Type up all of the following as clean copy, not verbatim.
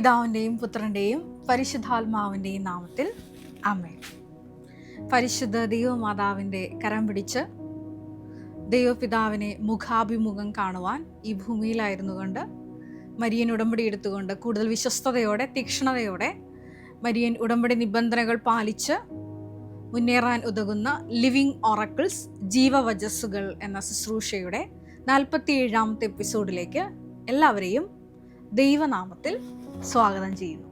പിതാവിൻ്റെയും പുത്രൻ്റെയും പരിശുദ്ധാത്മാവിൻ്റെയും നാമത്തിൽ ആമേൻ. പരിശുദ്ധ ദൈവമാതാവിൻ്റെ കരം പിടിച്ച് ദൈവപിതാവിനെ മുഖാഭിമുഖം കാണുവാൻ ഈ ഭൂമിയിലായിരുന്നു കൊണ്ട് മരിയൻ ഉടമ്പടി എടുത്തുകൊണ്ട് കൂടുതൽ വിശ്വസ്തയോടെ തീക്ഷ്ണതയോടെ മരിയൻ ഉടമ്പടി നിബന്ധനകൾ പാലിച്ച് മുന്നേറാൻ ഉതകുന്ന ലിവിങ് ഓറക്കിൾസ് ജീവവചസ്സുകൾ എന്ന ശുശ്രൂഷയുടെ 47ാമത്തെ എപ്പിസോഡിലേക്ക് എല്ലാവരെയും ദൈവനാമത്തിൽ സ്വാഗതം ചെയ്യുന്നു.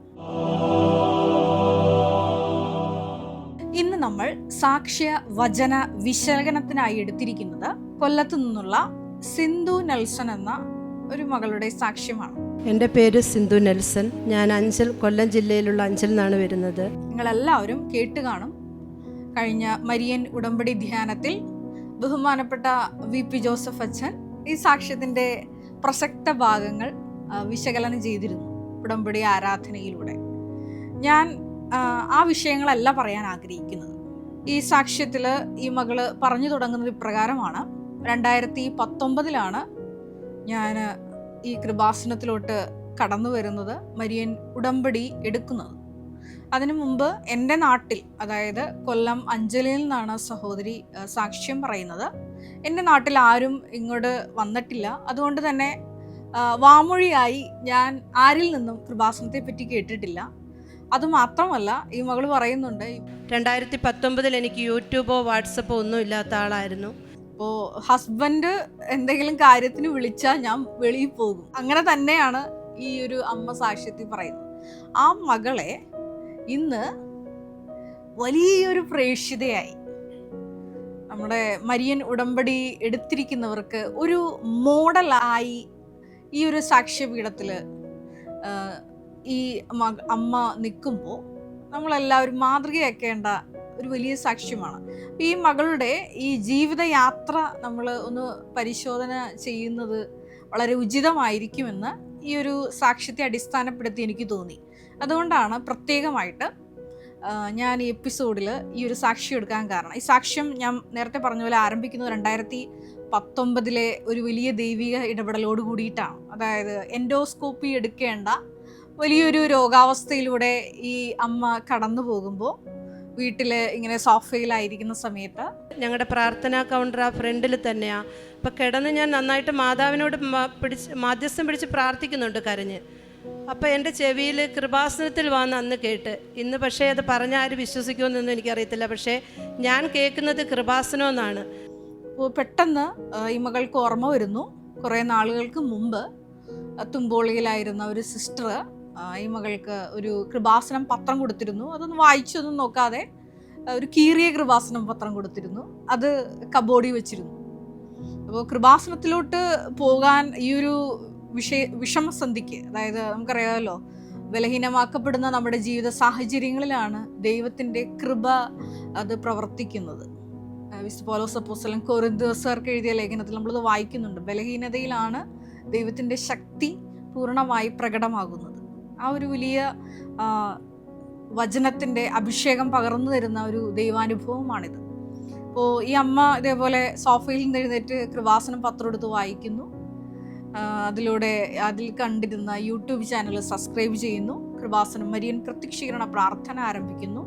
ഇന്ന് നമ്മൾ സാക്ഷ്യ വചന വിശകലനത്തിനായി എടുത്തിരിക്കുന്നത് കൊല്ലത്തു നിന്നുള്ള സിന്ധു നെൽസൺ എന്ന ഒരു മകളുടെ സാക്ഷ്യമാണ്. എൻ്റെ പേര് സിന്ധു നെൽസൺ. ഞാൻ കൊല്ലം ജില്ലയിലുള്ള അഞ്ചൽ നിന്നാണ് വരുന്നത്. നിങ്ങളെല്ലാവരും കേട്ട് കാണും. കഴിഞ്ഞ മരിയൻ ഉടമ്പടി ധ്യാനത്തിൽ ബഹുമാനപ്പെട്ട VP ജോസഫ് അച്ഛൻ ഈ സാക്ഷ്യത്തിൻ്റെ പ്രസക്ത ഭാഗങ്ങൾ വിശകലനം ചെയ്തിരുന്നു ഉടമ്പടി ആരാധനയിലൂടെ. ഞാൻ ആ വിഷയങ്ങളല്ല പറയാൻ ആഗ്രഹിക്കുന്നത്. ഈ സാക്ഷ്യത്തിൽ ഈ മകള് പറഞ്ഞു തുടങ്ങുന്നത് ഇപ്രകാരമാണ്: 2019 ഞാൻ ഈ കൃപാസനത്തിലോട്ട് കടന്നു വരുന്നത്, മരിയൻ ഉടമ്പടി എടുക്കുന്നത്. അതിനു മുമ്പ് എൻ്റെ നാട്ടിൽ, അതായത് കൊല്ലം അഞ്ചലിൽ നിന്നാണ് സഹോദരി സാക്ഷ്യം പറയുന്നത്. എൻ്റെ നാട്ടിൽ ആരും ഇങ്ങോട്ട് വന്നിട്ടില്ല. അതുകൊണ്ട് തന്നെ വാമൊഴിയായി ഞാൻ ആരിൽ നിന്നും കൃപാസനത്തെ പറ്റി കേട്ടിട്ടില്ല. അതുമാത്രമല്ല, ഈ മകൾ പറയുന്നുണ്ട് 2019 എനിക്ക് യൂട്യൂബോ വാട്സപ്പോ ഒന്നും ഇല്ലാത്ത ആളായിരുന്നു. അപ്പോൾ ഹസ്ബൻഡ് എന്തെങ്കിലും കാര്യത്തിന് വിളിച്ചാൽ ഞാൻ വെളിയിൽ പോകും. അങ്ങനെ തന്നെയാണ് ഈ ഒരു അമ്മ സാക്ഷ്യത്തിൽ പറയുന്നത്. ആ മകളെ ഇന്ന് വലിയൊരു പ്രേക്ഷിതയായി നമ്മുടെ മരിയൻ ഉടമ്പടി എടുത്തിരിക്കുന്നവർക്ക് ഒരു മോഡലായി ഈ ഒരു സാക്ഷ്യപീഠത്തിൽ ഈ അമ്മ നിൽക്കുമ്പോൾ നമ്മളെല്ലാവരും മാതൃകയാക്കേണ്ട ഒരു വലിയ സാക്ഷ്യമാണ്. ഈ മകളുടെ ഈ ജീവിതയാത്ര നമ്മൾ ഒന്ന് പരിശോധന ചെയ്യുന്നത് വളരെ ഉചിതമായിരിക്കുമെന്ന് ഈ ഒരു സാക്ഷ്യത്തെ അടിസ്ഥാനപ്പെടുത്തി എനിക്ക് തോന്നി. അതുകൊണ്ടാണ് പ്രത്യേകമായിട്ട് ഞാൻ ഈ എപ്പിസോഡിൽ ഈ ഒരു സാക്ഷ്യം എടുക്കാൻ കാരണം. ഈ സാക്ഷ്യം ഞാൻ നേരത്തെ പറഞ്ഞ പോലെ ആരംഭിക്കുന്നത് 2019 ഒരു വലിയ ദൈവിക ഇടപെടലോട് കൂടിയിട്ടാണ്. അതായത് എൻഡോസ്കോപ്പി എടുക്കേണ്ട വലിയൊരു രോഗാവസ്ഥയിലൂടെ ഈ അമ്മ കടന്നു പോകുമ്പോൾ വീട്ടിൽ ഇങ്ങനെ സോഫയിലായിരിക്കുന്ന സമയത്ത് ഞങ്ങളുടെ പ്രാർത്ഥനാ കൗണ്ടർ ആ ഫ്രണ്ടിൽ തന്നെയാണ്. അപ്പം കിടന്ന് ഞാൻ നന്നായിട്ട് മാതാവിനോട് മാധ്യസ്ഥം പിടിച്ച് പ്രാർത്ഥിക്കുന്നുണ്ട് കരഞ്ഞ്. അപ്പോൾ എൻ്റെ ചെവിയിൽ കൃപാസനത്തിൽ വന്ന് അന്ന് കേട്ട്. ഇന്ന് പക്ഷേ അത് പറഞ്ഞാൽ ആര് വിശ്വസിക്കുമെന്നൊന്നും എനിക്കറിയത്തില്ല. പക്ഷേ ഞാൻ കേൾക്കുന്നത് കൃപാസനമെന്നാണ്. അപ്പോൾ പെട്ടെന്ന് ഈ മകൾക്ക് ഓർമ്മ വരുന്നു, കുറേ നാളുകൾക്ക് മുമ്പ് തുമ്പോളിയിലായിരുന്ന ഒരു സിസ്റ്റർ ഈ മകൾക്ക് ഒരു കൃപാസനം പത്രം കൊടുത്തിരുന്നു. അതൊന്നും വായിച്ചൊന്നും നോക്കാതെ ഒരു കീറിയ കൃപാസനം പത്രം കൊടുത്തിരുന്നു. അത് കബോർഡിൽ വെച്ചിരുന്നു. അപ്പോൾ കൃപാസനത്തിലോട്ട് പോകാൻ ഈ ഒരു വിഷമസന്ധിക്ക്, അതായത് നമുക്കറിയാമല്ലോ, ബലഹീനമാക്കപ്പെടുന്ന നമ്മുടെ ജീവിത സാഹചര്യങ്ങളിലാണ് ദൈവത്തിൻ്റെ കൃപ അത് പ്രവർത്തിക്കുന്നത്. വിശുദ്ധ പൗലോസ് അപ്പോസ്തലൻ കൊരിന്ത്യർക്ക് എഴുതിയ ലേഖനത്തിൽ നമ്മളത് വായിക്കുന്നുണ്ട്. ബലഹീനതയിലാണ് ദൈവത്തിൻ്റെ ശക്തി പൂർണ്ണമായി പ്രകടമാകുന്നത്. ആ ഒരു വലിയ വചനത്തിൻ്റെ അഭിഷേകം പകർന്നു തരുന്ന ഒരു ദൈവാനുഭവമാണിത്. അപ്പോൾ ഈ അമ്മ ഇതേപോലെ സോഫയിൽ നിന്ന് എഴുന്നേറ്റ് കൃപാസനം പത്രം എടുത്ത് വായിക്കുന്നു. അതിൽ കണ്ടിരുന്ന യൂട്യൂബ് ചാനൽ സബ്സ്ക്രൈബ് ചെയ്യുന്നു. കൃപാസനം മരിയൻ പ്രത്യക്ഷീകരണ പ്രാർത്ഥന ആരംഭിക്കുന്നു.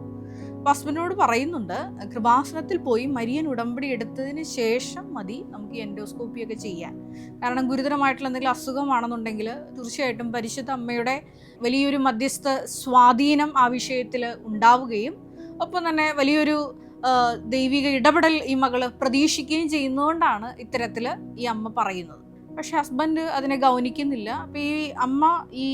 ഹസ്ബൻഡിനോട് പറയുന്നുണ്ട്, കൃപാസനത്തിൽ പോയി മരിയൻ ഉടമ്പടി എടുത്തതിന് ശേഷം മതി നമുക്ക് എൻഡോസ്കോപ്പിയൊക്കെ ചെയ്യാൻ. കാരണം ഗുരുതരമായിട്ടുള്ള എന്തെങ്കിലും അസുഖമാണെന്നുണ്ടെങ്കിൽ തീർച്ചയായിട്ടും പരിശുദ്ധ അമ്മയുടെ വലിയൊരു മധ്യസ്ഥ സ്വാധീനം ആ വിഷയത്തിൽ ഉണ്ടാവുകയും ഒപ്പം തന്നെ വലിയൊരു ദൈവിക ഇടപെടൽ ഈ മകള് പ്രതീക്ഷിക്കുകയും ചെയ്യുന്നതുകൊണ്ടാണ് ഇത്തരത്തിൽ ഈ അമ്മ പറയുന്നത്. പക്ഷെ ഹസ്ബൻഡ് അതിനെ ഗൗനിക്കുന്നില്ല. അപ്പം ഈ അമ്മ ഈ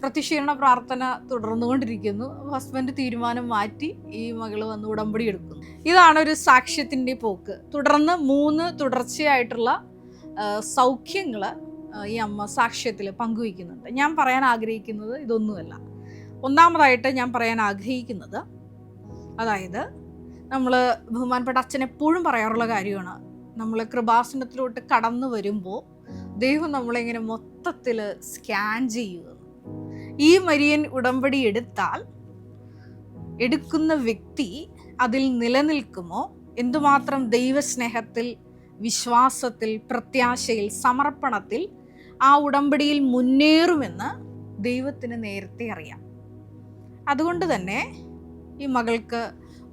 പ്രത്യക്ഷീകരണ പ്രാർത്ഥന തുടർന്നുകൊണ്ടിരിക്കുന്നു. ഹസ്ബൻഡ് തീരുമാനം മാറ്റി ഈ മകള് വന്ന് ഉടമ്പടി എടുക്കുന്നു. ഇതാണ് ഒരു സാക്ഷ്യത്തിൻ്റെ പോക്ക്. തുടർന്ന് 3 തുടർച്ചയായിട്ടുള്ള സൗഖ്യങ്ങൾ ഈ അമ്മ സാക്ഷ്യത്തിൽ പങ്കുവയ്ക്കുന്നുണ്ട്. ഞാൻ പറയാൻ ആഗ്രഹിക്കുന്നത് ഇതൊന്നുമല്ല. ഒന്നാമതായിട്ട് ഞാൻ പറയാൻ ആഗ്രഹിക്കുന്നത്, അതായത് നമ്മൾ ബഹുമാനപ്പെട്ട അച്ഛൻ എപ്പോഴും പറയാറുള്ള കാര്യമാണ്, നമ്മൾ കൃപാസനത്തിലോട്ട് കടന്നു വരുമ്പോൾ ദൈവം നമ്മളിങ്ങനെ മൊത്തത്തിൽ സ്കാൻ ചെയ്യുക. ഈ മരിയൻ ഉടമ്പടി എടുക്കുന്ന വ്യക്തി അതിൽ നിലനിൽക്കുമോ, എന്തുമാത്രം ദൈവസ്നേഹത്തിൽ, വിശ്വാസത്തിൽ, പ്രത്യാശയിൽ, സമർപ്പണത്തിൽ ആ ഉടമ്പടിയിൽ മുന്നേറുമെന്ന് ദൈവത്തിന് നേരത്തെ അറിയാം. അതുകൊണ്ട് തന്നെ ഈ മകൾക്ക്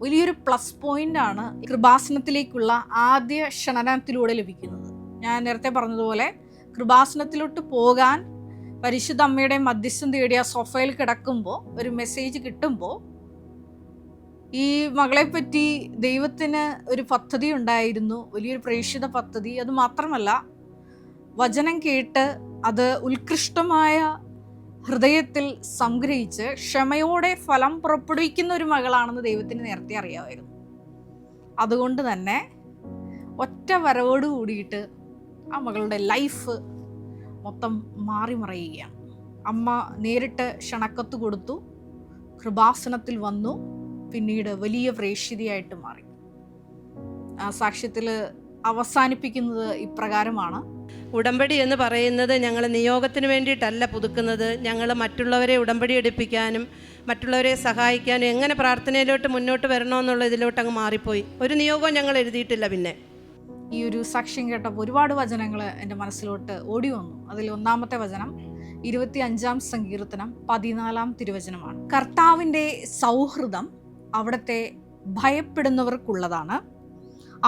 വലിയൊരു പ്ലസ് പോയിൻ്റാണ് കൃപാസനത്തിലേക്കുള്ള ആദ്യ ക്ഷണനത്തിലൂടെ ലഭിക്കുന്നത്. ഞാൻ നേരത്തെ പറഞ്ഞതുപോലെ കൃപാസനത്തിലോട്ട് പോകാൻ പരിശുദ്ധ അമ്മയുടെ മധ്യസ്ഥം തേടിയ സോഫയിൽ കിടക്കുമ്പോൾ ഒരു മെസ്സേജ് കിട്ടുമ്പോൾ ഈ മകളെപ്പറ്റി ദൈവത്തിന് ഒരു പദ്ധതി ഉണ്ടായിരുന്നു, വലിയൊരു പ്രേക്ഷിത പദ്ധതി. അത് മാത്രമല്ല, വചനം കേട്ട് അത് ഉത്കൃഷ്ടമായ ഹൃദയത്തിൽ സംഗ്രഹിച്ച് ക്ഷമയോടെ ഫലം പുറപ്പെടുവിക്കുന്ന ഒരു മകളാണെന്ന് ദൈവത്തിന് നേരത്തെ അറിയാമായിരുന്നു. അതുകൊണ്ട് തന്നെ ഒറ്റ വരവോട് കൂടിയിട്ട് ആ മകളുടെ ലൈഫ് മൊത്തം മാറി മറിയുകയാണ്. അമ്മ നേരിട്ട് ക്ഷണക്കത്ത് കൊടുത്തു, കൃപാസനത്തിൽ വന്നു, പിന്നീട് വലിയ പ്രേക്ഷിതയായിട്ട് മാറി. ആ സാക്ഷ്യത്തിൽ അവസാനിപ്പിക്കുന്നത് ഇപ്രകാരമാണ്: ഉടമ്പടി എന്ന് പറയുന്നത് ഞങ്ങൾ നിയോഗത്തിന് വേണ്ടിയിട്ടല്ല പുതുക്കുന്നത്. ഞങ്ങൾ മറ്റുള്ളവരെ ഉടമ്പടി എടുപ്പിക്കാനും മറ്റുള്ളവരെ സഹായിക്കാനും എങ്ങനെ പ്രാർത്ഥനയിലോട്ട് മുന്നോട്ട് വരണമെന്നുള്ള ഇതിലോട്ട് അങ്ങ് മാറിപ്പോയി. ഒരു നിയോഗവും ഞങ്ങൾ എഴുതിയിട്ടില്ല. പിന്നെ ഈ ഒരു സാക്ഷ്യം കേട്ടപ്പോൾ ഒരുപാട് വചനങ്ങൾ എൻ്റെ മനസ്സിലോട്ട് ഓടി വന്നു. അതിൽ ഒന്നാമത്തെ വചനം 25-ാം സങ്കീർത്തനം 14-ാം തിരുവചനമാണ്. കർത്താവിൻ്റെ സൗഹൃദം അവിടുത്തെ ഭയപ്പെടുന്നവർക്കുള്ളതാണ്,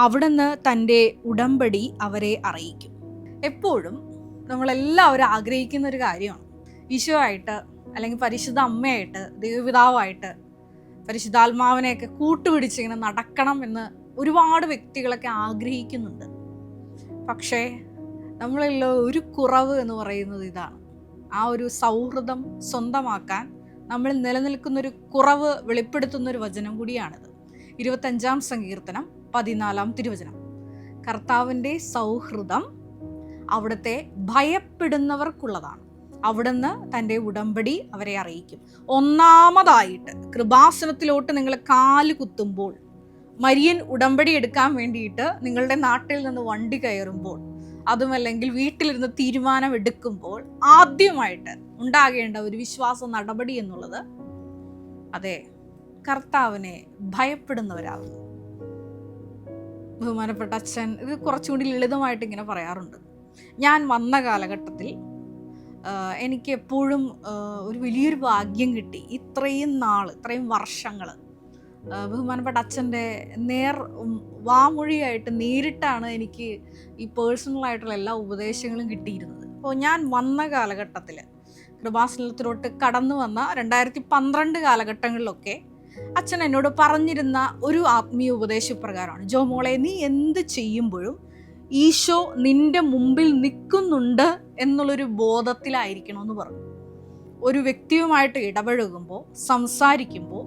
അവിടുന്ന് തൻ്റെ ഉടമ്പടി അവരെ അറിയിക്കും. എപ്പോഴും നമ്മളെല്ലാവരും ആഗ്രഹിക്കുന്ന ഒരു കാര്യമാണ് ഈശോ ആയിട്ട്, അല്ലെങ്കിൽ പരിശുദ്ധ അമ്മയായിട്ട്, ദൈവപിതാവായിട്ട്, പരിശുദ്ധാത്മാവിനെയൊക്കെ കൂട്ടുപിടിച്ച് ഇങ്ങനെ നടക്കണം എന്ന് ഒരുപാട് വ്യക്തികളൊക്കെ ആഗ്രഹിക്കുന്നുണ്ട്. പക്ഷേ നമ്മളിലുള്ള ഒരു കുറവ് എന്ന് പറയുന്നത് ഇതാണ്. ആ ഒരു സൗഹൃദം സ്വന്തമാക്കാൻ നമ്മൾ നിലനിൽക്കുന്നൊരു കുറവ് വെളിപ്പെടുത്തുന്നൊരു വചനം കൂടിയാണിത്. 25-ാം സങ്കീർത്തനം 14-ാം തിരുവചനം. കർത്താവിൻ്റെ സൗഹൃദം അവിടുത്തെ ഭയപ്പെടുന്നവർക്കുള്ളതാണ്, അവിടുന്ന് തൻ്റെ ഉടമ്പടി അവരെ അറിയിക്കും. ഒന്നാമതായിട്ട് കൃപാസനത്തിലോട്ട് നിങ്ങൾ കാല് കുത്തുമ്പോൾ, മരിയൻ ഉടമ്പടി എടുക്കാൻ വേണ്ടിയിട്ട് നിങ്ങളുടെ നാട്ടിൽ നിന്ന് വണ്ടി കയറുമ്പോൾ, അതുമല്ലെങ്കിൽ വീട്ടിലിരുന്ന് തീരുമാനം എടുക്കുമ്പോൾ ആദ്യമായിട്ട് ഉണ്ടാകേണ്ട ഒരു വിശ്വാസ നടപടി എന്നുള്ളത് അതെ കർത്താവിനെ ഭയപ്പെടുന്നവരാകുന്നു. ബഹുമാനപ്പെട്ട അച്ഛൻ ഇത് കുറച്ചുകൂടി ലളിതമായിട്ട് ഇങ്ങനെ പറയാറുണ്ട്. ഞാൻ വന്ന കാലഘട്ടത്തിൽ എനിക്ക് എപ്പോഴും ഒരു വലിയൊരു ഭാഗ്യം കിട്ടി. ഇത്രയും നാൾ, ഇത്രയും വർഷങ്ങൾ ബഹുമാനപ്പെട്ട അച്ഛൻ്റെ വാമൊഴിയായിട്ട് നേരിട്ടാണ് എനിക്ക് ഈ പേഴ്സണലായിട്ടുള്ള എല്ലാ ഉപദേശങ്ങളും കിട്ടിയിരുന്നത്. അപ്പോൾ ഞാൻ വന്ന കാലഘട്ടത്തിൽ കൃപാസനത്തിലോട്ട് കടന്നു വന്ന 2012 കാലഘട്ടങ്ങളിലൊക്കെ അച്ഛൻ എന്നോട് പറഞ്ഞിരുന്ന ഒരു ആത്മീയ ഉപദേശപ്രകാരമാണ്: ജോ മോളെ, നീ എന്ത് ചെയ്യുമ്പോഴും ഈശോ നിന്റെ മുമ്പിൽ നിൽക്കുന്നുണ്ട് എന്നുള്ളൊരു ബോധത്തിലായിരിക്കണമെന്ന് പറഞ്ഞു. ഒരു വ്യക്തിയുമായിട്ട് ഇടപഴകുമ്പോൾ, സംസാരിക്കുമ്പോൾ,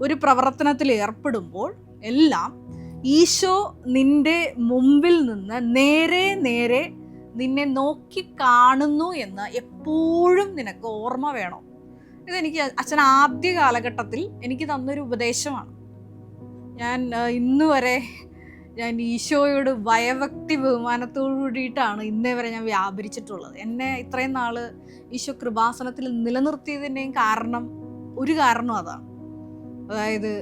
ഒരു പ്രവർത്തനത്തിൽ ഏർപ്പെടുമ്പോൾ എല്ലാം ഈശോ നിന്റെ മുമ്പിൽ നിന്ന് നേരെ നേരെ നിന്നെ നോക്കി കാണുന്നു എന്ന് എപ്പോഴും നിനക്ക് ഓർമ്മ വേണം. ഇതെനിക്ക് അച്ഛൻ ആദ്യ കാലഘട്ടത്തിൽ എനിക്ക് തന്നൊരു ഉപദേശമാണ്. ഞാൻ ഇന്ന് വരെ ഞാൻ ഈശോയോട് ഭയഭക്തി ബഹുമാനത്തോടു കൂടിയിട്ടാണ് ഇന്നേ വരെ ഞാൻ വ്യാപരിച്ചിട്ടുള്ളത്. എന്നെ ഇത്രയും നാൾ ഈശോ കൃപാസനത്തിൽ നിലനിർത്തിയതിൻ്റെയും ഒരു കാരണം അതാണ്. അതായത്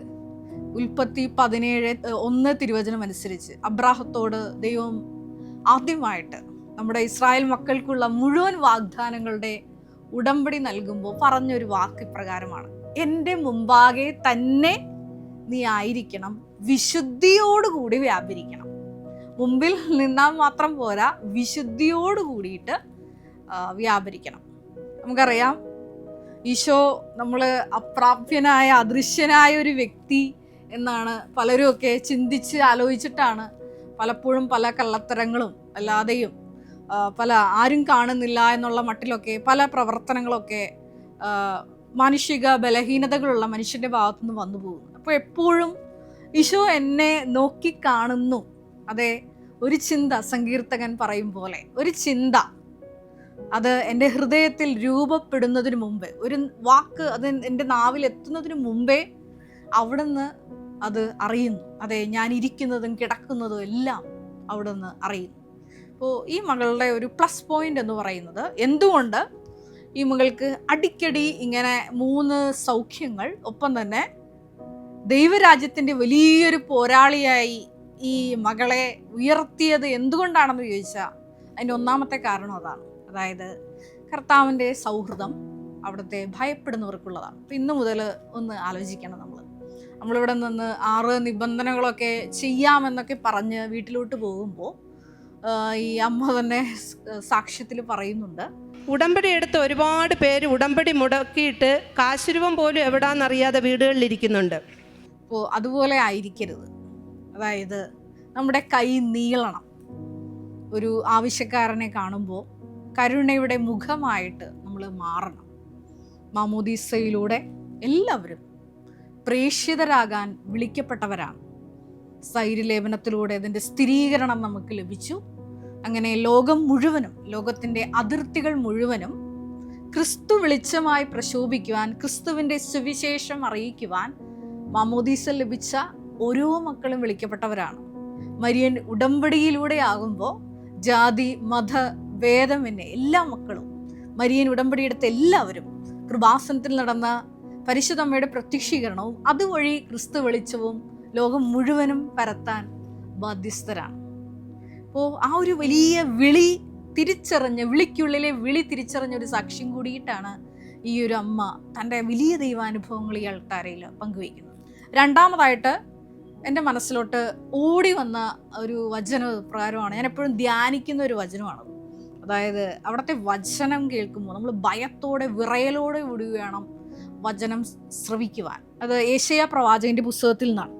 ഉൽപ്പത്തി 17:1 തിരുവചനം അനുസരിച്ച് അബ്രാഹത്തോട് ദൈവം ആദ്യമായിട്ട് നമ്മുടെ ഇസ്രായേൽ മക്കൾക്കുള്ള മുഴുവൻ വാഗ്ദാനങ്ങളുടെ ഉടമ്പടി നൽകുമ്പോൾ പറഞ്ഞൊരു വാക്ക് ഇപ്രകാരമാണ്: എൻ്റെ മുമ്പാകെ തന്നെ നീ ആയിരിക്കണം, വിശുദ്ധിയോടുകൂടി വ്യാപരിക്കണം. മുമ്പിൽ നിന്നാൽ മാത്രം പോരാ, വിശുദ്ധിയോട് കൂടിയിട്ട് വ്യാപരിക്കണം. നമുക്കറിയാം, ഈശോ നമ്മൾ അപ്രാപ്യനായ, അദൃശ്യനായ ഒരു വ്യക്തി എന്നാണ് പലരും ഒക്കെ ചിന്തിച്ച് ആലോചിച്ചിട്ടാണ് പലപ്പോഴും പല കള്ളത്തരങ്ങളും അല്ലാതെയും ആരും കാണുന്നില്ല എന്നുള്ള മട്ടിലൊക്കെ പല പ്രവർത്തനങ്ങളൊക്കെ മാനുഷിക ബലഹീനതകളുള്ള മനുഷ്യൻ്റെ ഭാഗത്തുനിന്ന് വന്നു പോകുന്നു. അപ്പോൾ എപ്പോഴും ഈശോ എന്നെ നോക്കിക്കാണുന്നു. അതെ, ഒരു ചിന്ത, സങ്കീർത്തകൻ പറയും പോലെ ഒരു ചിന്ത അത് എൻ്റെ ഹൃദയത്തിൽ രൂപപ്പെടുന്നതിന് മുമ്പേ, ഒരു വാക്ക് അത് എൻ്റെ നാവിൽ എത്തുന്നതിന് മുമ്പേ അവിടുന്ന് അത് അറിയുന്നു. അതെ, ഞാൻ ഇരിക്കുന്നതും കിടക്കുന്നതും എല്ലാം അവിടുന്ന് അറിയുന്നു. അപ്പോൾ ഈ മകളുടെ ഒരു പ്ലസ് പോയിന്റ് എന്ന് പറയുന്നത്, എന്തുകൊണ്ട് ഈ മകൾക്ക് അടിക്കടി ഇങ്ങനെ 3 സൗഖ്യങ്ങൾ, ഒപ്പം തന്നെ ദൈവരാജ്യത്തിൻ്റെ വലിയൊരു പോരാളിയായി ഈ മകളെ ഉയർത്തിയത് എന്തുകൊണ്ടാണെന്ന് ചോദിച്ചാൽ അതിൻ്റെ ഒന്നാമത്തെ കാരണം അതാണ്. അതായത് കർത്താവിൻ്റെ സൗഹൃദം അവിടുത്തെ ഭയപ്പെടുന്നവർക്കുള്ളതാണ്. അപ്പം ഇന്ന് മുതൽ ഒന്ന് ആലോചിക്കണം. നമ്മളിവിടെ നിന്ന് 6 നിബന്ധനകളൊക്കെ ചെയ്യാമെന്നൊക്കെ പറഞ്ഞ് വീട്ടിലോട്ട് പോകുമ്പോൾ ഈ അമ്മ തന്നെ സാക്ഷ്യത്തിൽ പറയുന്നുണ്ട്, ഉടമ്പടി എടുത്ത് ഒരുപാട് പേര് ഉടമ്പടി മുടക്കിയിട്ട് കാശുരൂപം പോലും എവിടാന്നറിയാതെ വീടുകളിലിരിക്കുന്നുണ്ട്. അപ്പോൾ അതുപോലെ ആയിരിക്കരുത്. അതായത് നമ്മുടെ കൈ നീളണം. ഒരു ആവശ്യക്കാരനെ കാണുമ്പോൾ കരുണയുടെ മുഖമായിട്ട് നമ്മൾ മാറണം. മാമോദീസയിലൂടെ എല്ലാവരും പ്രേക്ഷിതരാകാൻ വിളിക്കപ്പെട്ടവരാണ്. സൈര്യലേപനത്തിലൂടെ അതിൻ്റെ സ്ഥിരീകരണം നമുക്ക് ലഭിച്ചു. അങ്ങനെ ലോകം മുഴുവനും, ലോകത്തിൻ്റെ അതിർത്തികൾ മുഴുവനും ക്രിസ്തു വെളിച്ചമായി പ്രശോഭിക്കുവാൻ, ക്രിസ്തുവിൻ്റെ സുവിശേഷം അറിയിക്കുവാൻ മാമോദീസ ലഭിച്ച ഓരോ മക്കളും വിളിക്കപ്പെട്ടവരാണ്. മരിയൻ ഉടമ്പടിയിലൂടെ ആകുമ്പോൾ ജാതി മത ഭേദമെന്നെ എല്ലാ മക്കളും, മരിയൻ ഉടമ്പടിയെടുത്ത എല്ലാവരും കൃപാസനത്തിൽ നടന്ന പരിശുദ്ധമ്മയുടെ പ്രത്യക്ഷീകരണവും അതുവഴി ക്രിസ്തു വെളിച്ചവും ലോകം മുഴുവനും പരത്താൻ ബാധ്യസ്ഥരാണ്. അപ്പോൾ ആ ഒരു വലിയ വിളി തിരിച്ചറിഞ്ഞ്, വിളിക്കുള്ളിലെ വിളി തിരിച്ചറിഞ്ഞ ഒരു സാക്ഷ്യം കൂടിയിട്ടാണ് ഈ ഒരു അമ്മ തൻ്റെ വലിയ ദൈവാനുഭവങ്ങൾ ഈ അൾത്താരയിൽ പങ്കുവയ്ക്കുന്നത്. രണ്ടാമതായിട്ട് എൻ്റെ മനസ്സിലോട്ട് ഓടി വന്ന ഒരു വചന പ്രകാരമാണ്, ഞാൻ എപ്പോഴും ധ്യാനിക്കുന്ന ഒരു വചനമാണ്. അതായത് അവിടുത്തെ വചനം കേൾക്കുമ്പോൾ നമ്മൾ ഭയത്തോടെ വിറയലോടെ കൂടി വേണം വചനം ശ്രവിക്കുവാൻ. അത് ഏശയ്യാ പ്രവാചകന്റെ പുസ്തകത്തിൽ നിന്നാണ്.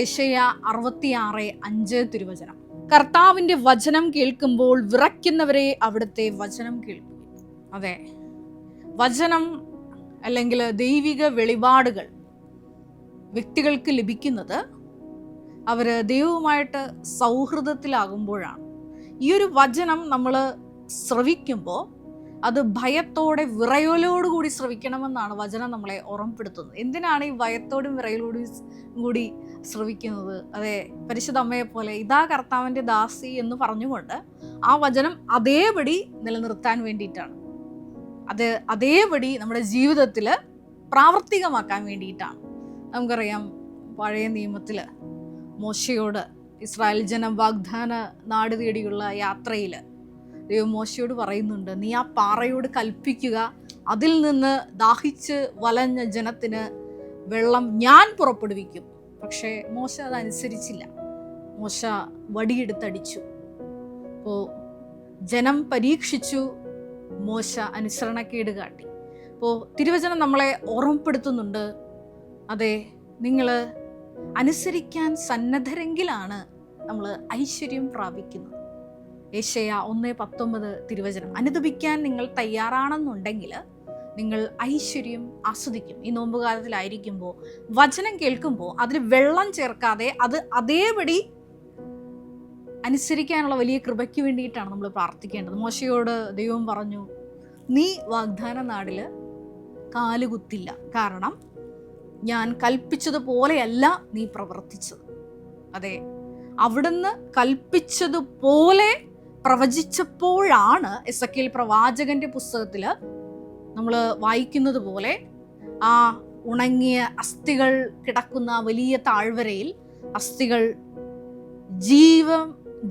ഏശയ്യാ 66:5 തിരുവചനം. കർത്താവിൻ്റെ വചനം കേൾക്കുമ്പോൾ വിറയ്ക്കുന്നവരെ അവിടുത്തെ വചനം കേൾക്കും. അതെ, വചനം അല്ലെങ്കിൽ ദൈവിക വെളിപാടുകൾ വ്യക്തികൾക്ക് ലഭിക്കുന്നത് അവർ ദൈവവുമായിട്ട് സൗഹൃദത്തിലാകുമ്പോഴാണ്. ഈ ഒരു വചനം നമ്മൾ ശ്രവിക്കുമ്പോൾ അത് ഭയത്തോടെ വിറയലോടുകൂടി ശ്രവിക്കണമെന്നാണ് വചനം നമ്മളെ ഓർമ്മപ്പെടുത്തുന്നത്. എന്തിനാണ് ഈ ഭയത്തോടും വിറയലോടും കൂടി ശ്രവിക്കുന്നത്? അതെ, പരിശുദ്ധ അമ്മയെ പോലെ ഇതാ കർത്താവിൻ്റെ ദാസി എന്ന് പറഞ്ഞുകൊണ്ട് ആ വചനം അതേപടി നിലനിർത്താൻ വേണ്ടിയിട്ടാണ്. അത് അതേപടി നമ്മുടെ ജീവിതത്തിൽ പ്രാവർത്തികമാക്കാൻ വേണ്ടിയിട്ടാണ്. നമുക്കറിയാം, പഴയ നിയമത്തിൽ മോശയോട് ഇസ്രായേൽ ജനം വാഗ്ദാന നാട് തേടിയുള്ള യാത്രയിൽ ദൈവം മോശയോട് പറയുന്നുണ്ട്, നീ ആ പാറയോട് കൽപ്പിക്കുക, അതിൽ നിന്ന് ദാഹിച്ച് വലഞ്ഞ ജനത്തിന് വെള്ളം ഞാൻ പുറപ്പെടുവിക്കും. പക്ഷേ മോശ അതനുസരിച്ചില്ല. മോശ വടിയെടുത്തടിച്ചു. അപ്പോൾ ജനം പരീക്ഷിച്ചു, മോശ അനുസരണക്കേട് കാട്ടി. അപ്പോൾ തിരുവചനം നമ്മളെ ഓർമ്മപ്പെടുത്തുന്നുണ്ട്, അതെ, നിങ്ങൾ അനുസരിക്കാൻ സന്നദ്ധരെങ്കിലാണ് നമ്മൾ ഐശ്വര്യം പ്രാപിക്കുന്നത്. യേശയ്യാ 1:19 തിരുവചനം. അനുദപിക്കാൻ നിങ്ങൾ തയ്യാറാണെന്നുണ്ടെങ്കിൽ നിങ്ങൾ ഐശ്വര്യം ആസ്വദിക്കും. ഈ നോമ്പുകാലത്തിലായിരിക്കുമ്പോൾ വചനം കേൾക്കുമ്പോൾ അതിൽ വെള്ളം ചേർക്കാതെ അത് അതേപടി അനുസരിക്കാനുള്ള വലിയ കൃപയ്ക്ക് വേണ്ടിയിട്ടാണ് നമ്മൾ പ്രാർത്ഥിക്കേണ്ടത്. മോശയോട് ദൈവം പറഞ്ഞു, നീ വാഗ്ദാന നാടിൽ കാലുകുത്തില്ല, കാരണം ഞാൻ കൽപ്പിച്ചതുപോലെയല്ല നീ പ്രവർത്തിച്ചത്. അതെ, അവിടുന്ന് കൽപ്പിച്ചതുപോലെ പ്രവചിച്ചപ്പോഴാണ് എസെക്കിയേൽ പ്രവാചകന്റെ പുസ്തകത്തിൽ നമ്മൾ വായിക്കുന്നത് പോലെ ആ ഉണങ്ങിയ അസ്ഥികൾ കിടക്കുന്ന വലിയ താഴ്വരയിൽ അസ്ഥികൾ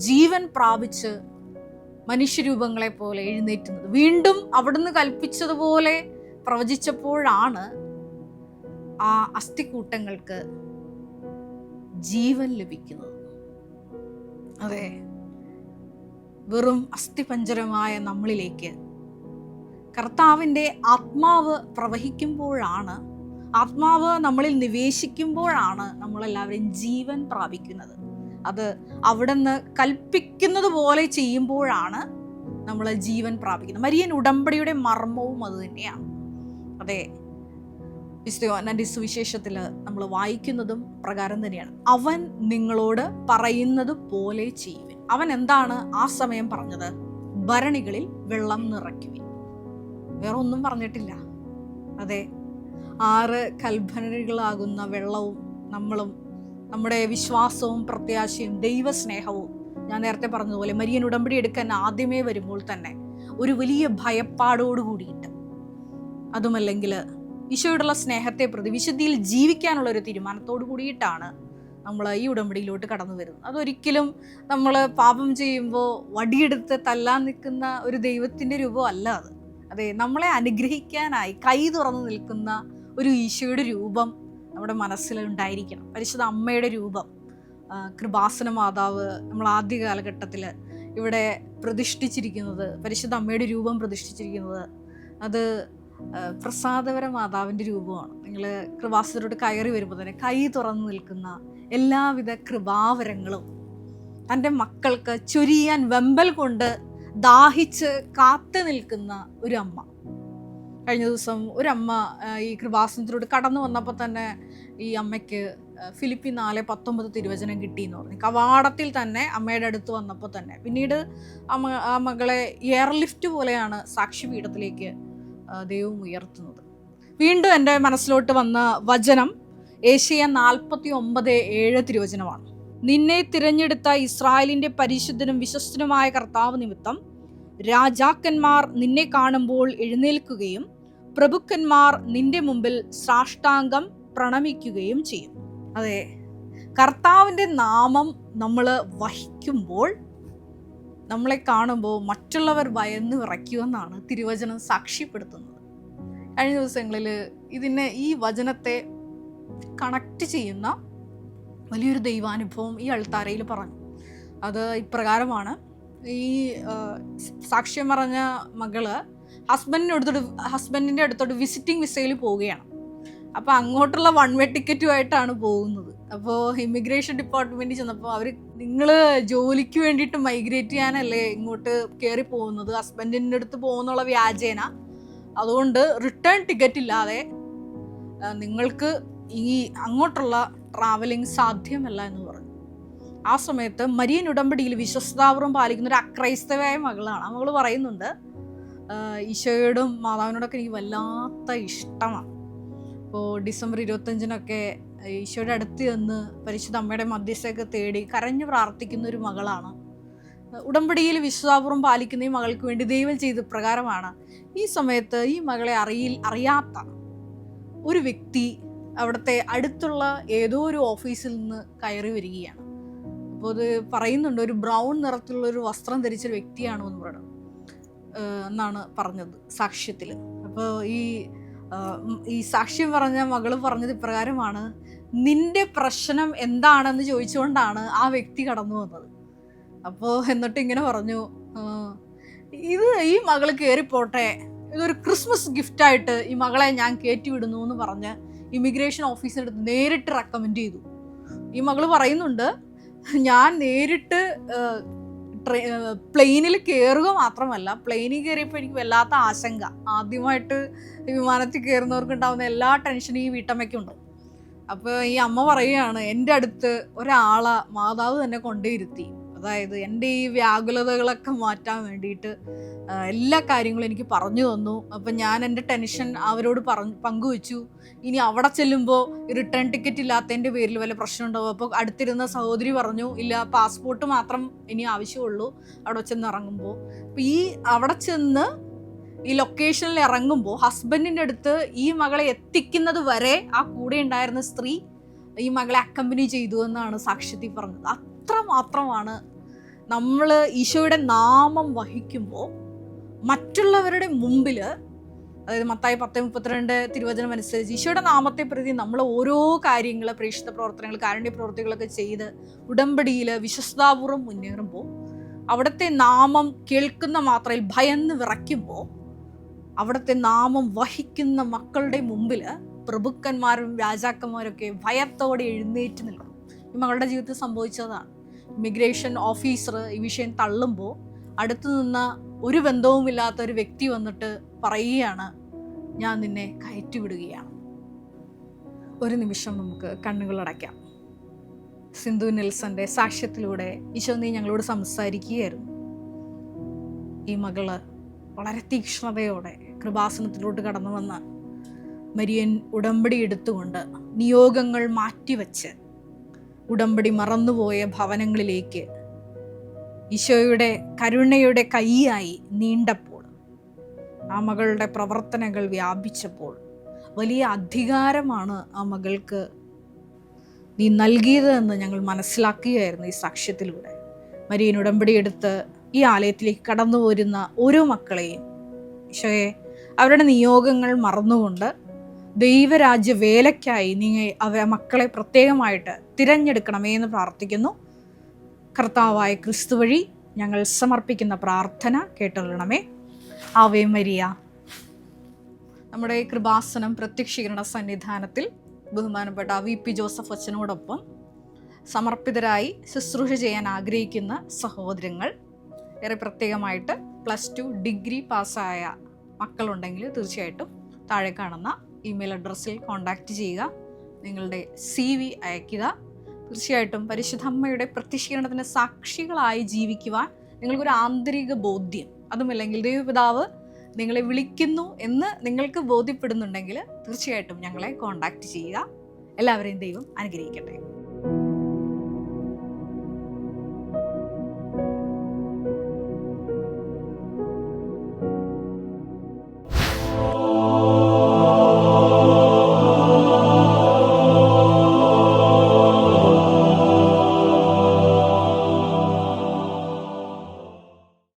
ജീവൻ പ്രാപിച്ച് മനുഷ്യരൂപങ്ങളെ പോലെ എഴുന്നേറ്റുന്നത്. വീണ്ടും അവിടുന്ന് കൽപ്പിച്ചതുപോലെ പ്രവചിച്ചപ്പോഴാണ് ആ അസ്ഥിക്കൂട്ടങ്ങൾക്ക് ജീവൻ ലഭിക്കുന്നത്. അതെ, വെറും അസ്ഥിപഞ്ജരമായ നമ്മളിലേക്ക് കർത്താവിൻ്റെ ആത്മാവ് പ്രവഹിക്കുമ്പോഴാണ്, ആത്മാവ് നമ്മളിൽ നിവേശിക്കുമ്പോഴാണ് നമ്മളെല്ലാവരും ജീവൻ പ്രാപിക്കുന്നത്. അത് അവിടുന്ന് കൽപ്പിക്കുന്നത് പോലെ ചെയ്യുമ്പോഴാണ് നമ്മൾ ജീവൻ പ്രാപിക്കുന്നത്. മരിയൻ ഉടമ്പടിയുടെ മർമ്മവും അത് തന്നെയാണ്. അതെ, വിശുദ്ധ യോഹന്നാന്റെ സുവിശേഷത്തിൽ നമ്മൾ വായിക്കുന്നതും പ്രകാരം തന്നെയാണ്. അവൻ നിങ്ങളോട് പറയുന്നത് പോലെ ചെയ്യുവിൻ. അവൻ എന്താണ് ആ സമയം പറഞ്ഞത്? ഭരണികളിൽ വെള്ളം നിറയ്ക്കുവിൻ. വേറെ ഒന്നും പറഞ്ഞിട്ടില്ല. അതെ, 6 കൽഭരണികളാകുന്ന വെള്ളവും നമ്മളും നമ്മുടെ വിശ്വാസവും പ്രത്യാശയും ദൈവസ്നേഹവും, ഞാൻ നേരത്തെ പറഞ്ഞതുപോലെ മരിയൻ ഉടമ്പടി എടുക്കാൻ ആദ്യമേ വരുമ്പോൾ തന്നെ ഒരു വലിയ ഭയപ്പാടോട് കൂടിയിട്ട്, അതുമല്ലെങ്കിൽ ഈശോയോടുള്ള സ്നേഹത്തെ പ്രതി വിശുദ്ധിയിൽ ജീവിക്കാനുള്ള ഒരു തീരുമാനത്തോട് കൂടിയിട്ടാണ് നമ്മൾ ഈ ഉടമ്പടിയിലോട്ട് കടന്നു വരുന്നത്. അതൊരിക്കലും നമ്മൾ പാപം ചെയ്യുമ്പോൾ വടിയെടുത്ത് തല്ലാൻ നിൽക്കുന്ന ഒരു ദൈവത്തിൻ്റെ രൂപമല്ല അത്. അതെ, നമ്മളെ അനുഗ്രഹിക്കാനായി കൈ തുറന്നു നിൽക്കുന്ന ഒരു ഈശോയുടെ രൂപം നമ്മുടെ മനസ്സിൽ ഉണ്ടായിരിക്കണം. പരിശുദ്ധ അമ്മയുടെ രൂപം, കൃപാസന മാതാവ് നമ്മൾ ആദ്യ കാലഘട്ടത്തിൽ ഇവിടെ പ്രതിഷ്ഠിച്ചിരിക്കുന്നത്, പരിശുദ്ധ അമ്മയുടെ രൂപം പ്രതിഷ്ഠിച്ചിരിക്കുന്നത് അത് പ്രസാദപര മാതാവിൻ്റെ രൂപമാണ്. നിങ്ങൾ കൃപാസനത്തിലോട്ട് കയറി വരുമ്പോൾ തന്നെ കൈ തുറന്നു നിൽക്കുന്ന എല്ലാവിധ കൃപാവരങ്ങളും തൻ്റെ മക്കൾക്ക് ചൊരിയാൻ വെമ്പൽ കൊണ്ട് ദാഹിച്ച് കാത്തു നിൽക്കുന്ന ഒരു അമ്മ. കഴിഞ്ഞ ദിവസം ഒരമ്മ ഈ കൃപാസനത്തിലൂടെ കടന്നു വന്നപ്പോൾ തന്നെ ഈ അമ്മയ്ക്ക് ഫിലിപ്പി 4:19 തിരുവചനം കിട്ടിയെന്ന് പറഞ്ഞു. കവാടത്തിൽ തന്നെ അമ്മയുടെ അടുത്ത് വന്നപ്പോൾ തന്നെ. പിന്നീട് ആ മകളെ എയർലിഫ്റ്റ് പോലെയാണ് സാക്ഷ്യപീഠത്തിലേക്ക് ദൈവം ഉയർത്തുന്നത്. വീണ്ടും എൻ്റെ മനസ്സിലോട്ട് വന്ന വചനം ഏശയ്യ 49:7 തിരുവചനമാണ്. നിന്നെ തിരഞ്ഞെടുത്ത ഇസ്രായേലിൻ്റെ പരിശുദ്ധനും വിശ്വസ്തനുമായ കർത്താവ് നിമിത്തം രാജാക്കന്മാർ നിന്നെ കാണുമ്പോൾ എഴുന്നേൽക്കുകയും പ്രഭുക്കന്മാർ നിന്റെ മുമ്പിൽ സാഷ്ടാംഗം പ്രണമിക്കുകയും ചെയ്യും. അതെ, കർത്താവിൻ്റെ നാമം നമ്മൾ വഹിക്കുമ്പോൾ, നമ്മളെ കാണുമ്പോൾ മറ്റുള്ളവർ ഭയന്ന് വിറയ്ക്കുമെന്നാണ് തിരുവചനം സാക്ഷ്യപ്പെടുത്തുന്നത്. കഴിഞ്ഞ ദിവസങ്ങളിൽ ഈ വചനത്തെ കണക്ട് ചെയ്യുന്ന വലിയൊരു ദൈവാനുഭവം ഈ അൾത്താരയിൽ പറഞ്ഞു. അത് ഇപ്രകാരമാണ്. ഈ സാക്ഷ്യം പറഞ്ഞ മകള് ഹസ്ബൻഡിൻ്റെ അടുത്തോട്ട് വിസിറ്റിംഗ് വിസയിൽ പോവുകയാണ്. അപ്പോൾ അങ്ങോട്ടുള്ള 1 വേ ടിക്കറ്റുമായിട്ടാണ് പോകുന്നത്. അപ്പോൾ ഇമിഗ്രേഷൻ ഡിപ്പാർട്ട്മെൻറ്റിൽ ചെന്നപ്പോൾ അവർ, നിങ്ങൾ ജോലിക്ക് വേണ്ടിയിട്ട് മൈഗ്രേറ്റ് ചെയ്യാനല്ലേ ഇങ്ങോട്ട് കയറി പോകുന്നത്, ഹസ്ബൻഡിൻ്റെ അടുത്ത് പോകുന്നുള്ള വ്യാജേന, അതുകൊണ്ട് റിട്ടേൺ ടിക്കറ്റ് ഇല്ലാതെ നിങ്ങൾക്ക് ഈ അങ്ങോട്ടുള്ള ട്രാവലിംഗ് സാധ്യമല്ല എന്ന് പറഞ്ഞു. ആ സമയത്ത് മരിയൻ ഉടമ്പടിയിൽ വിശ്വസ്താപൂർവം പാലിക്കുന്ന ഒരു അക്രൈസ്തവയായ മകളാണ്. ആ മകൾ പറയുന്നുണ്ട്, ഈശോയോടും മാതാവിനോടൊക്കെ എനിക്ക് വല്ലാത്ത ഇഷ്ടമാണ്. അപ്പോൾ ഡിസംബർ 25-നൊക്കെ ഈശോയുടെ അടുത്ത് ചെന്ന് പരിശുദ്ധ അമ്മയുടെ മധ്യസ്ഥയൊക്കെ തേടി കരഞ്ഞു പ്രാർത്ഥിക്കുന്ന ഒരു മകളാണ്. ഉടമ്പടിയിൽ വിശ്വസ്താപൂർവം പാലിക്കുന്ന ഈ മകൾക്ക് വേണ്ടി ദൈവം ചെയ്ത പ്രകാരമാണ് ഈ സമയത്ത് ഈ മകളെ അറിയാത്ത ഒരു വ്യക്തി അവിടുത്തെ അടുത്തുള്ള ഏതോ ഒരു ഓഫീസിൽ നിന്ന് കയറി വരികയാണ്. അപ്പോൾ അത് പറയുന്നുണ്ട്, ഒരു ബ്രൗൺ നിറത്തിലുള്ള ഒരു വസ്ത്രം ധരിച്ചൊരു വ്യക്തിയാണോ എന്ന് പറയണം എന്നാണ് പറഞ്ഞത് സാക്ഷ്യത്തിൽ. അപ്പോൾ ഈ സാക്ഷ്യം പറഞ്ഞ മകള് പറഞ്ഞത് ഇപ്രകാരമാണ്, നിന്റെ പ്രശ്നം എന്താണെന്ന് ചോദിച്ചുകൊണ്ടാണ് ആ വ്യക്തി കടന്നു വന്നത്. അപ്പോൾ എന്നിട്ട് ഇങ്ങനെ പറഞ്ഞു, ഈ മകള് കയറിപ്പോട്ടെ, ഇതൊരു ക്രിസ്മസ് ഗിഫ്റ്റായിട്ട് ഈ മകളെ ഞാൻ കയറ്റി വിടുന്നു എന്ന് പറഞ്ഞ് ഇമിഗ്രേഷൻ ഓഫീസിനടുത്ത് നേരിട്ട് റെക്കമെൻഡ് ചെയ്തു. ഈ മകള് പറയുന്നുണ്ട്, ഞാൻ നേരിട്ട് പ്ലെയിനിൽ കയറുക മാത്രമല്ല, പ്ലെയിനിൽ കയറിയപ്പോൾ എനിക്ക് വല്ലാത്ത ആശങ്ക. ആദ്യമായിട്ട് വിമാനത്തിൽ കയറുന്നവർക്ക് ഉണ്ടാകുന്ന എല്ലാ ടെൻഷനും ഈ വീട്ടമ്മയ്ക്കുണ്ട്. അപ്പോൾ ഈ അമ്മ പറയുകയാണ്, എൻ്റെ അടുത്ത് ഒരാളെ മാതാവ് തന്നെ കൊണ്ടുവരുത്തി. അതായത് എൻ്റെ ഈ വ്യാകുലതകളൊക്കെ മാറ്റാൻ വേണ്ടിയിട്ട് എല്ലാ കാര്യങ്ങളും എനിക്ക് പറഞ്ഞു തന്നു. അപ്പം ഞാൻ എൻ്റെ ടെൻഷൻ അവരോട് പങ്കുവെച്ചു. ഇനി അവിടെ ചെല്ലുമ്പോൾ റിട്ടേൺ ടിക്കറ്റ് ഇല്ലാത്തതിൻ്റെ പേരിൽ വല്ല പ്രശ്നം ഉണ്ടാവും. അപ്പോൾ അടുത്തിരുന്ന സഹോദരി പറഞ്ഞു, ഇല്ല, പാസ്പോർട്ട് മാത്രം ഇനി ആവശ്യമുള്ളൂ അവിടെ ചെന്ന് ഇറങ്ങുമ്പോൾ. അപ്പോൾ അവിടെ ചെന്ന് ഈ ലൊക്കേഷനിൽ ഇറങ്ങുമ്പോൾ ഹസ്ബൻഡിൻ്റെ അടുത്ത് ഈ മകളെ എത്തിക്കുന്നത് വരെ ആ കൂടെ ഉണ്ടായിരുന്ന സ്ത്രീ ഈ മകളെ അക്കമ്പനി ചെയ്തു എന്നാണ് സാക്ഷ്യത്തിൽ പറഞ്ഞത്. അത്ര മാത്രമാണ് നമ്മൾ ഈശോയുടെ നാമം വഹിക്കുമ്പോൾ മറ്റുള്ളവരുടെ മുമ്പിൽ, അതായത് മത്തായി 10:32 തിരുവചനം അനുസരിച്ച് ഈശോയുടെ നാമത്തെ പ്രതി നമ്മൾ ഓരോ കാര്യങ്ങൾ, പ്രേക്ഷിത പ്രവർത്തനങ്ങൾ, കാരുണ്യ പ്രവർത്തികളൊക്കെ ചെയ്ത് ഉടമ്പടിയിൽ വിശ്വസ്താപൂർവ്വം മുന്നേറുമ്പോൾ, അവിടുത്തെ നാമം കേൾക്കുന്ന മാത്രയിൽ ഭയന്ന് വിറയ്ക്കുമ്പോൾ, അവിടുത്തെ നാമം വഹിക്കുന്ന മക്കളുടെ മുമ്പിൽ പ്രഭുക്കന്മാരും രാജാക്കന്മാരൊക്കെ ഭയത്തോടെ എഴുന്നേറ്റ് നിൽക്കും. ഈ മകളുടെ ജീവിതത്തിൽ സംഭവിച്ചതാണ്. ഇമിഗ്രേഷൻ ഓഫീസർ ഈ വിഷയം തള്ളുമ്പോൾ അടുത്തു നിന്ന ഒരു ബന്ധവുമില്ലാത്ത ഒരു വ്യക്തി വന്നിട്ട് പറയുകയാണ്, ഞാൻ നിന്നെ കയറ്റിവിടുകയാണ്. ഒരു നിമിഷം നമുക്ക് കണ്ണുകളടയ്ക്കാം. സിന്ധു നെൽസന്റെ സാക്ഷ്യത്തിലൂടെ ഈശോ നീ ഞങ്ങളോട് സംസാരിക്കുകയായിരുന്നു. ഈ മകള് വളരെ തീക്ഷ്ണതയോടെ കൃപാസനത്തിലോട്ട് കടന്നു വന്ന മരിയൻ ഉടമ്പടി എടുത്തുകൊണ്ട് നിയോഗങ്ങൾ മാറ്റിവെച്ച് ഉടമ്പടി മറന്നുപോയ ഭവനങ്ങളിലേക്ക് ഈശോയുടെ കരുണയുടെ കൈയായി നീണ്ടപ്പോൾ, ആ മകളുടെ പ്രവർത്തനങ്ങൾ വ്യാപിച്ചപ്പോൾ വലിയ അധികാരമാണ് ആ മകൾക്ക് നീ നൽകിയതെന്ന് ഞങ്ങൾ മനസ്സിലാക്കുകയായിരുന്നു ഈ സാക്ഷ്യത്തിലൂടെ. മരിയൻ ഉടമ്പടി എടുത്ത് ഈ ആലയത്തിലേക്ക് കടന്നു പോരുന്ന ഓരോ മക്കളെയും ഈശോയെ അവരുടെ നിയോഗങ്ങൾ മറന്നുകൊണ്ട് ദൈവരാജ്യ വേലയ്ക്കായി അവരെ മക്കളെ പ്രത്യേകമായിട്ട് തിരഞ്ഞെടുക്കണമേ എന്ന് പ്രാർത്ഥിക്കുന്നു. കർത്താവായ ക്രിസ്തു വഴി ഞങ്ങൾ സമർപ്പിക്കുന്ന പ്രാർത്ഥന കേട്ടൊള്ളണമേ. Ave Maria. നമ്മുടെ കൃപാസനം പ്രത്യക്ഷീകരണ സന്നിധാനത്തിൽ ബഹുമാനപ്പെട്ട VP ജോസഫ് അച്ഛനോടൊപ്പം സമർപ്പിതരായി ശുശ്രൂഷ ചെയ്യാൻ ആഗ്രഹിക്കുന്ന സഹോദരങ്ങൾ, ഏറെ പ്രത്യേകമായിട്ട് +2 ഡിഗ്രി പാസ്സായ മക്കളുണ്ടെങ്കിൽ തീർച്ചയായിട്ടും താഴെ കാണുന്ന ഇമെയിൽ അഡ്രസ്സിൽ കോൺടാക്റ്റ് ചെയ്യുക. നിങ്ങളുടെ CV അയയ്ക്കുക. തീർച്ചയായിട്ടും പരിശുദ്ധ അമ്മയുടെ പ്രത്യക്ഷീകരണത്തിന് സാക്ഷികളായി ജീവിക്കുവാൻ നിങ്ങൾക്കൊരു ആന്തരിക ബോധ്യം, അതുമല്ലെങ്കിൽ ദൈവപിതാവ് നിങ്ങളെ വിളിക്കുന്നു എന്ന് നിങ്ങൾക്ക് ബോധ്യപ്പെടുന്നുണ്ടെങ്കിൽ തീർച്ചയായിട്ടും ഞങ്ങളെ കോൺടാക്റ്റ് ചെയ്യുക. എല്ലാവരെയും ദൈവം അനുഗ്രഹിക്കട്ടെ.